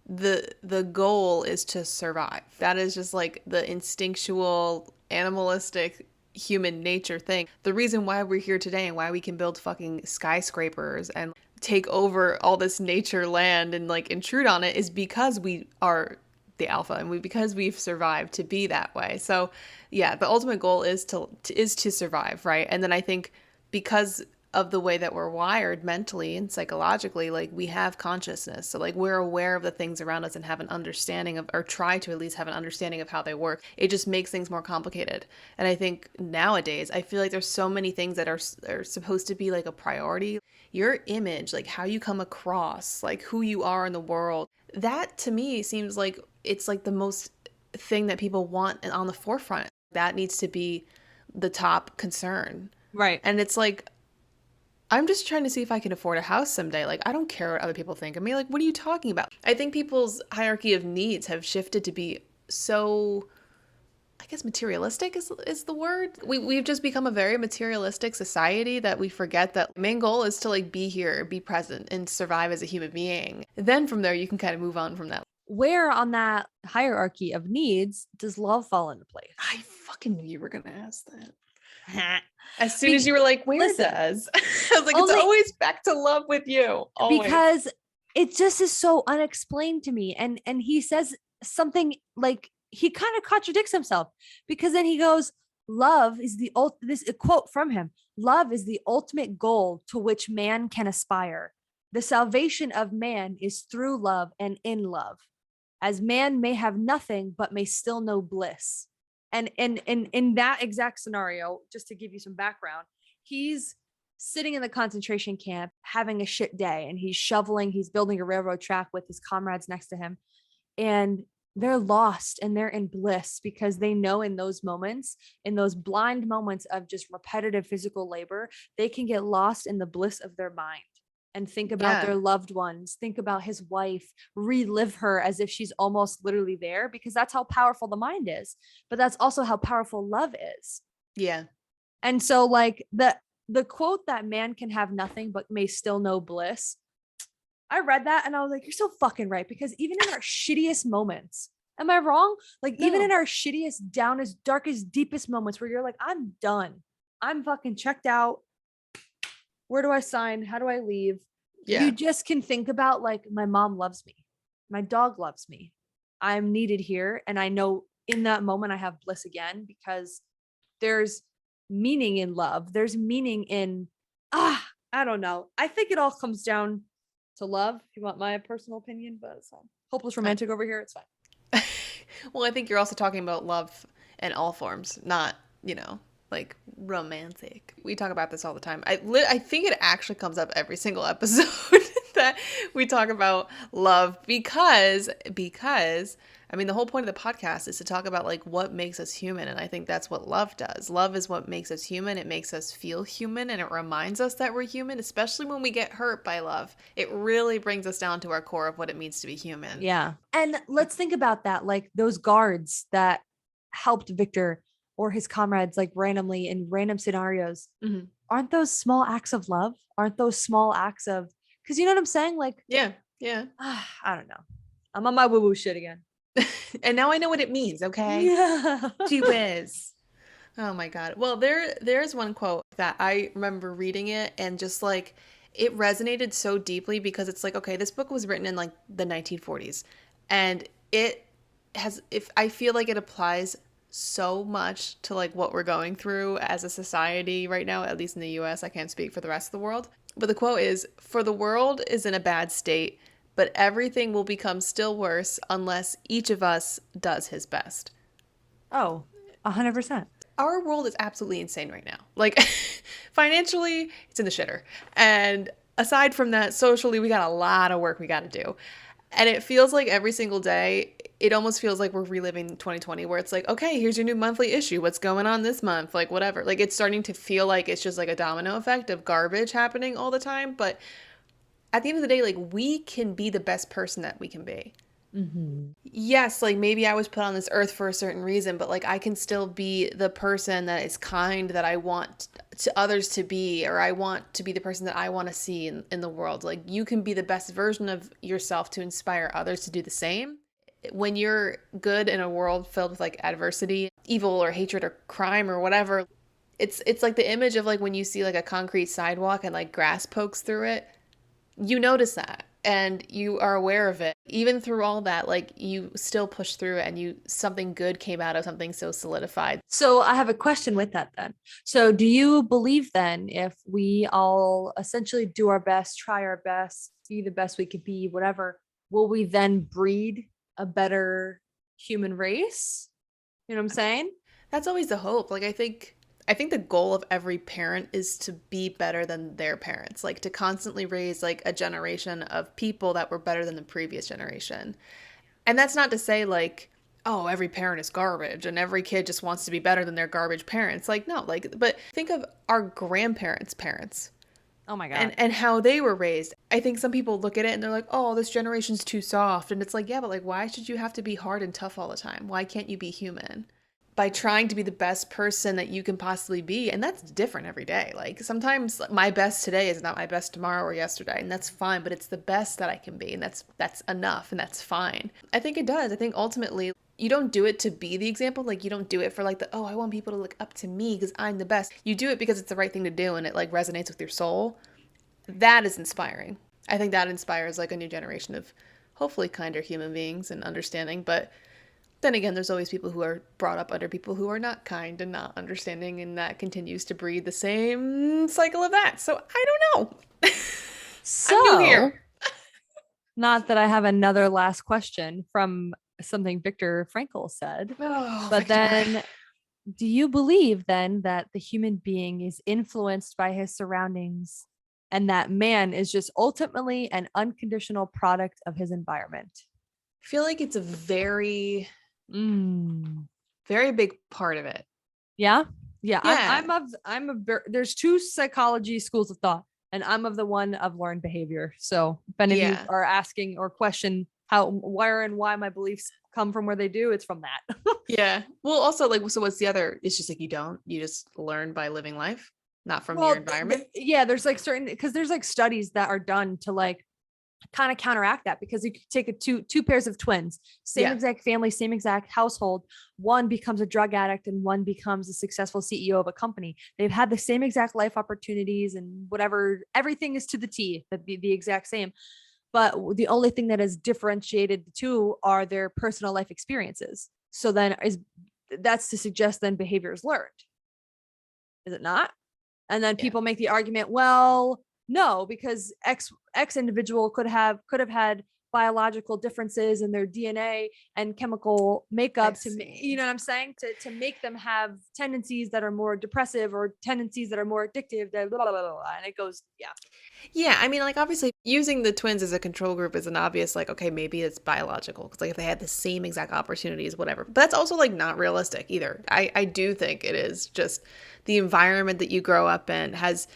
the goal is to survive. That is just like the instinctual, animalistic human nature thing. The reason why we're here today and why we can build fucking skyscrapers and take over all this nature land and like intrude on it is because we are the alpha, and because we've survived to be that way. So yeah, the ultimate goal is to survive, right? And then I think because of the way that we're wired mentally and psychologically, like we have consciousness. So like we're aware of the things around us and have an understanding of, or try to at least have an understanding of how they work. It just makes things more complicated. And I think nowadays, I feel like there's so many things that are supposed to be like a priority. Your image, like how you come across, like who you are in the world, that to me seems like it's like the most thing that people want on the forefront. That needs to be the top concern. Right. And it's like, I'm just trying to see if I can afford a house someday. Like, I don't care what other people think of me. Like, what are you talking about? I think people's hierarchy of needs have shifted to be so, I guess, materialistic is the word. We've just become a very materialistic society that we forget that the main goal is to, like, be here, be present, and survive as a human being. Then from there, you can kind of move on from that. Where on that hierarchy of needs does love fall into I place? fucking knew you were going to ask that. As soon as Be- you were like, where Listen, does? I was like, it's only always back to love with you. Always. because it just is so unexplained to me. And he says something like, he kind of contradicts himself, because then he goes, love is the this a quote from him, love is the ultimate goal to which man can aspire. The salvation of man is through love and in love, as man may have nothing but may still know bliss. And in that exact scenario, just to give you some background, he's sitting in the concentration camp having a shit day, and he's shoveling, he's building a railroad track with his comrades next to him, and they're lost and they're in bliss, because they know in those moments, in those blind moments of just repetitive physical labor, they can get lost in the bliss of their mind and think about Yeah. their loved ones, think about his wife, relive her as if she's almost literally there, because that's how powerful the mind is. But that's also how powerful love is. Yeah. And so like the quote that man can have nothing but may still know bliss, I read that and I was like, you're so fucking right. Because even in our shittiest moments, am I wrong? Like, even No. in our shittiest, downest, darkest, deepest moments where you're like, I'm done, I'm fucking checked out. Where do I sign? How do I leave? You Yeah. just can think about like, my mom loves me. My dog loves me. I'm needed here. And I know in that moment I have bliss again, because there's meaning in love. There's meaning in, I don't know. I think it all comes down to love, if you want my personal opinion, but it's fine. Hopeless romantic over here. It's fine. Well, I think you're also talking about love in all forms, not, like romantic. We talk about this all the time. I think it actually comes up every single episode that we talk about love because I mean the whole point of the podcast is to talk about like what makes us human, and I think that's what love does. Love is what makes us human. It makes us feel human, and it reminds us that we're human, especially when we get hurt by love. It really brings us down to our core of what it means to be human. Yeah. And let's think about that. Like those guards that helped Victor or his comrades, like randomly in random scenarios. Mm-hmm. Aren't those small acts of love? Aren't those small acts of, because you know what I'm saying? Like, Yeah, yeah. I don't know. I'm on my woo woo shit again. And now I know what it means, okay? Yeah. Gee whiz. Oh my God. Well, there's one quote that I remember reading it and just like it resonated so deeply because it's like, okay, this book was written in like the 1940s and it has, if I feel like it applies so much to like what we're going through as a society right now, at least in the US. I can't speak for the rest of the world. But the quote is, "For the world is in a bad state, but everything will become still worse unless each of us does his best. Oh, 100%. Our world is absolutely insane right now. Like, financially, it's in the shitter. And aside from that, socially, we got a lot of work we got to do. And it feels like every single day, it almost feels like we're reliving 2020, where it's like, okay, here's your new monthly issue. What's going on this month? Like, whatever. Like, it's starting to feel like it's just like a domino effect of garbage happening all the time. But at the end of the day, like, we can be the best person that we can be. Mm-hmm. Yes, like maybe I was put on this earth for a certain reason, but like I can still be the person that is kind that I want to others to be, or I want to be the person that I want to see in the world. Like you can be the best version of yourself to inspire others to do the same. When you're good in a world filled with like adversity, evil or hatred or crime or whatever, it's like the image of like when you see like a concrete sidewalk and like grass pokes through it. You notice that and you are aware of it. Even through all that, like you still push through it and you something good came out of something so solidified. So I have a question with that then. So do you believe then if we all essentially do our best, try our best, be the best we could be, whatever, will we then breed a better human race? You know what I'm saying? That's always the hope. Like I think the goal of every parent is to be better than their parents, like to constantly raise like a generation of people that were better than the previous generation. And that's not to say like, oh, every parent is garbage and every kid just wants to be better than their garbage parents. Like no, like but think of our grandparents' parents Oh my God. and how they were raised. I think some people look at it and they're like, "Oh, this generation's too soft." And it's like, "Yeah, but like why should you have to be hard and tough all the time? Why can't you be human?" By trying to be the best person that you can possibly be. And that's different every day. Like sometimes my best today is not my best tomorrow or yesterday, and that's fine, but it's the best that I can be, and that's enough and that's fine. I think it does. I think ultimately you don't do it to be the example. Like you don't do it for like the, oh, I want people to look up to me because I'm the best. You do it because it's the right thing to do and it like resonates with your soul. That is inspiring. I think that inspires like a new generation of hopefully kinder human beings and understanding, but then again, there's always people who are brought up under people who are not kind and not understanding, and that continues to breed the same cycle of that. So I don't know. I'm new So, here. not that I have another last question from something Viktor Frankl said, Oh, but Victor. then do you believe then that the human being is influenced by his surroundings and that man is just ultimately an unconditional product of his environment? I feel like it's a very, Mm. very big part of it. Yeah. Yeah. Yeah. There's two psychology schools of thought, and I'm of the one of learned behavior. So if any of you Yeah. are asking or question how, where and why my beliefs come from where they do, it's from that. Yeah. Well, also, like, so what's the other? It's just like you just learn by living life, not from your Well, environment. yeah, there's like certain, because there's like studies that are done to like kind of counteract that, because you could take a two pairs of twins, same Yeah. exact family, same exact household. One becomes a drug addict and one becomes a successful CEO of a company. They've had the same exact life opportunities and whatever, everything is to the T, the exact same. But the only thing that has differentiated the two are their personal life experiences. So then that's to suggest then behavior is learned, is it not? And then Yeah. people make the argument, well, no, because X individual could have had biological differences in their DNA and chemical makeup to, you know what I'm saying, to make them have tendencies that are more depressive or tendencies that are more addictive, blah, blah, blah, blah, and it goes, yeah. Yeah, I mean, like obviously using the twins as a control group is an obvious, like, okay, maybe it's biological because like if they had the same exact opportunities, whatever. But that's also like not realistic either. I do think it is just the environment that you grow up in has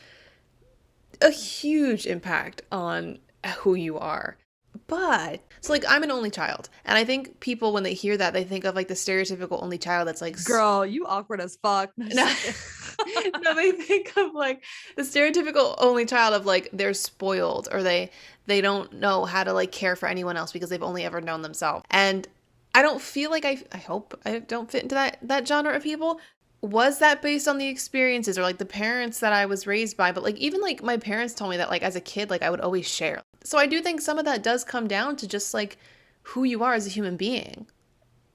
a huge impact on who you are. But so like I'm an only child, and I think people when they hear that they think of like the stereotypical only child that's like Girl, you awkward as fuck. no, no, they think of like the stereotypical only child of like they're spoiled or they don't know how to like care for anyone else because they've only ever known themselves. And I don't feel like I hope I don't fit into that genre of people. Was that based on the experiences or like the parents that I was raised by? But like even like my parents told me that like as a kid, like I would always share. So I do think some of that does come down to just like who you are as a human being.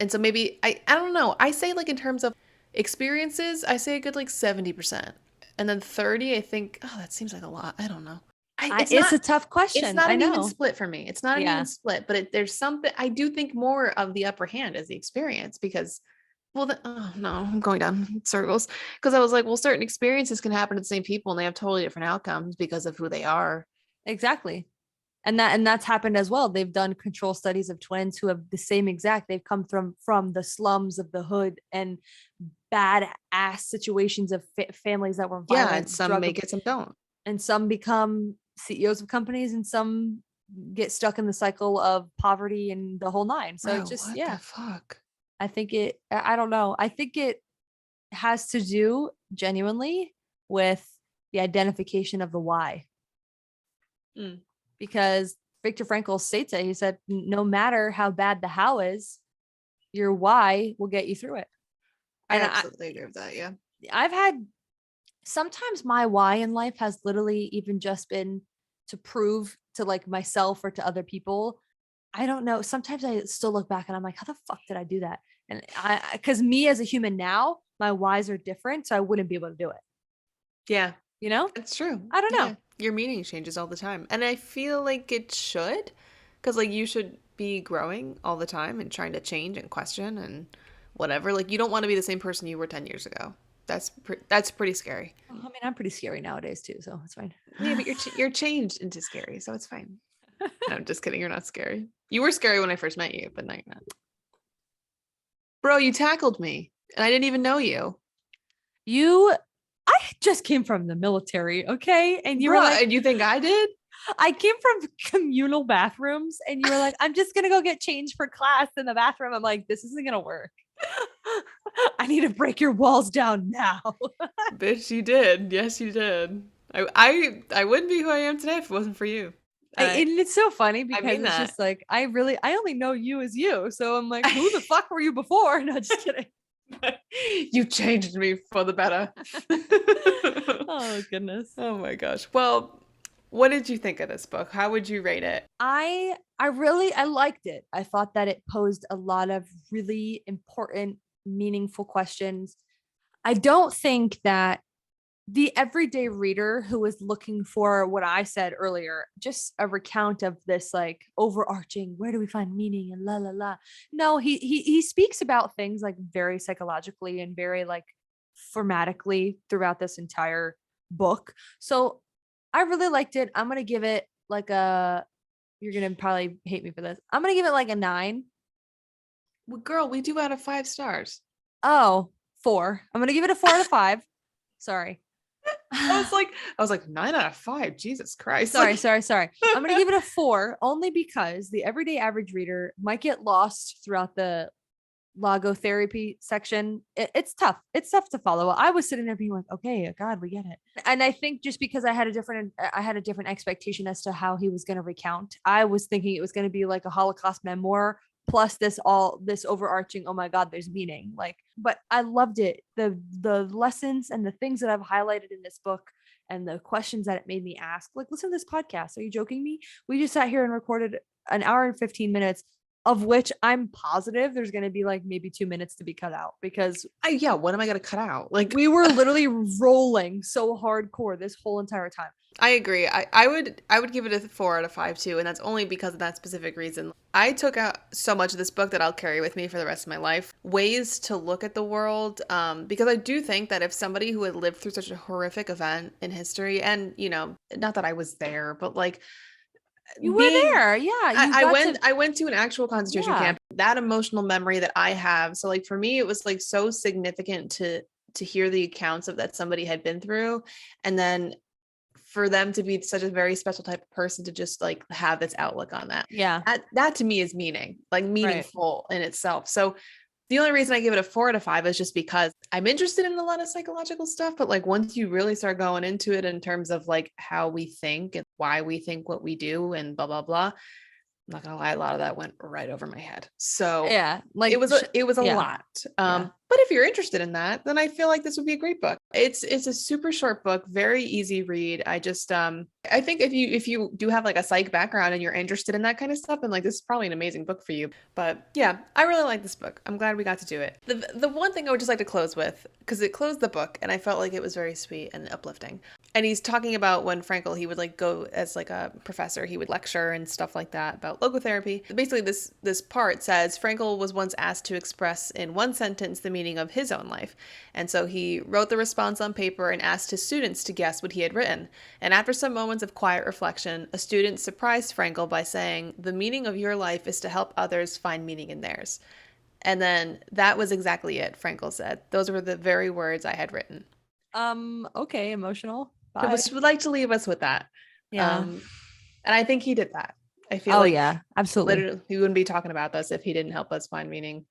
And so maybe I don't know. I say like in terms of experiences, I say a good like 70%. And then 30, I think, oh, that seems like a lot. I don't know. It's It's not. a tough It's question. not I an even know. split for me. It's not an even Yeah, split, but there's something I do think more of the upper hand as the experience because, well, oh no, I'm going down in circles because I was like, well, certain experiences can happen to the same people and they have totally different outcomes because of who they are. exactly. And that's happened as well. They've done control studies of twins who have the same exact. They've come from the slums of the hood and bad ass situations of families that were Yeah, and violent, some drug, make it, some don't. and some become CEOs of companies, and some get stuck in the cycle of poverty and the whole nine. So it Bro, just, what the yeah, fuck? I think it. I don't know. I think it has to do genuinely with the identification of the why, Mm, because Viktor Frankl states it. He said, no matter how bad the how is, your why will get you through it. I And absolutely agree with that. Yeah. I've had sometimes my why in life has literally even just been to prove to like myself or to other people. I don't know. Sometimes I still look back and I'm like, how the fuck did I do that? And because me as a human now, my whys are different. So I wouldn't be able to do it. Yeah, You know? it's true. I don't know. Yeah. Your meaning changes all the time. And I feel like it should, because like you should be growing all the time and trying to change and question and whatever. Like you don't want to be the same person you were 10 years ago. That's pretty scary. I mean, I'm pretty scary nowadays too. So it's fine. Yeah, but you're changed into scary, so it's fine. No, I'm just kidding. You're not scary. You were scary when I first met you, but now you're not. Bro, you tackled me and I didn't even know you. You, I just came from the military. Okay. And you were Bro, like, and you think I did? I came from communal bathrooms and you were like, I'm just going to go get changed for class in the bathroom. I'm like, this isn't going to work. I need to break your walls down now. Bitch, you did. Yes, you did. I wouldn't be who I am today if it wasn't for you. I And it's so funny I because mean it's that. just like, I only know you as you. So I'm like, who the fuck were you before? No, just kidding. You changed me for the better. Oh, goodness. Oh my gosh. Well, what did you think of this book? How would you rate it? I liked it. I thought that it posed a lot of really important, meaningful questions. I don't think that the everyday reader who is looking for what I said earlier, just a recount of this like overarching, where do we find meaning and la la la. No, he speaks about things like very psychologically and very like formatically throughout this entire book. So I really liked it. I'm gonna give it like a, you're gonna probably hate me for this. I'm gonna give it like a 9. Well, girl, we do out of 5 stars. Oh, 4. I'm gonna give it a 4 out of 5. Sorry. I was like 9 out of 5. Jesus Christ. Sorry, Like, sorry, sorry. I'm gonna give it a 4 only because the everyday average reader might get lost throughout the logotherapy section. It's tough. It's tough to follow. I was sitting there being like, okay, God, we get it. And I think just because I had a different expectation as to how he was going to recount. I was thinking it was going to be like a Holocaust memoir plus this overarching, oh my God, there's meaning. Like, but I loved it. The lessons and the things that I've highlighted in this book and the questions that it made me ask. Like, listen to this podcast. Are you joking me? We just sat here and recorded an hour and 15 minutes, of which I'm positive there's going to be like maybe 2 minutes to be cut out because yeah, what am I gonna cut out? Like, we were literally rolling so hardcore this whole entire time. I agree. I would give it a 4 out of 5 too, and that's only because of that specific reason. I took out so much of this book that I'll carry with me for the rest of my life. Ways to look at the world, because I do think that if somebody who had lived through such a horrific event in history, and not that I was there, but like You were being there. Yeah. I, You I got went to, I went to an actual concentration yeah. camp. That emotional memory that I have. So like for me, it was like so significant to hear the accounts of that somebody had been through. And then for them to be such a very special type of person to just like have this outlook on that. Yeah. That to me is meaning, like Right. meaningful in itself. So the only reason I give it a 4 out of 5 is just because I'm interested in a lot of psychological stuff. But like once you really start going into it in terms of like how we think and why we think what we do and blah, blah, blah, I'm not gonna lie, a lot of that went right over my head. So Yeah. it Like, was a yeah. lot. Yeah. But if you're interested in that, then I feel like this would be a great book. It's a super short book, very easy read. I think if you do have like a psych background and you're interested in that kind of stuff, then like this is probably an amazing book for you. But yeah, I really like this book. I'm glad we got to do it. The one thing I would just like to close with, because it closed the book and I felt like it was very sweet and uplifting. And he's talking about when Frankl, he would like go as like a professor, he would lecture and stuff like that about logotherapy. Basically, this part says Frankl was once asked to express in one sentence the meaning of his own life. And so he wrote the response on paper and asked his students to guess what he had written. And after some moments of quiet reflection, a student surprised Frankl by saying, "The meaning of your life is to help others find meaning in theirs." And then that was exactly it, Frankl said. Those were the very words I had written. Okay, emotional. I would like to leave us with that. Yeah. And I think he did that. I feel Oh, like yeah, absolutely. literally he wouldn't be talking about this if he didn't help us find meaning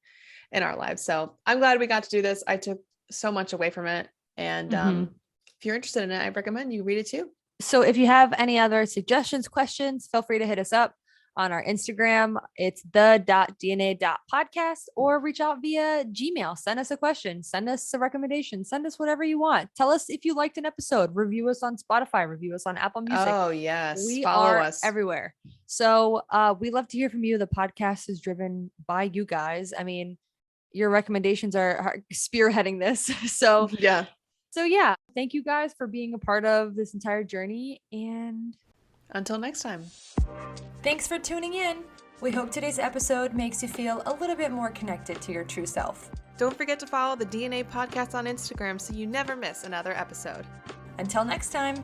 in our lives. So I'm glad we got to do this. I took so much away from it. And if you're interested in it, I recommend you read it too. So if you have any other suggestions, questions, feel free to hit us up on our Instagram. It's the.dna.podcast, or reach out via Gmail. Send us a question, send us a recommendation, send us whatever you want. Tell us if you liked an episode, review us on Spotify, review us on Apple Music. Oh, yes. We Follow are us everywhere. So we love to hear from you. The podcast is driven by you guys. I mean, your recommendations are spearheading this. So yeah. Thank you guys for being a part of this entire journey, and until next time. Thanks for tuning in. We hope today's episode makes you feel a little bit more connected to your true self. Don't forget to follow the DNA podcast on Instagram so you never miss another episode. Until next time.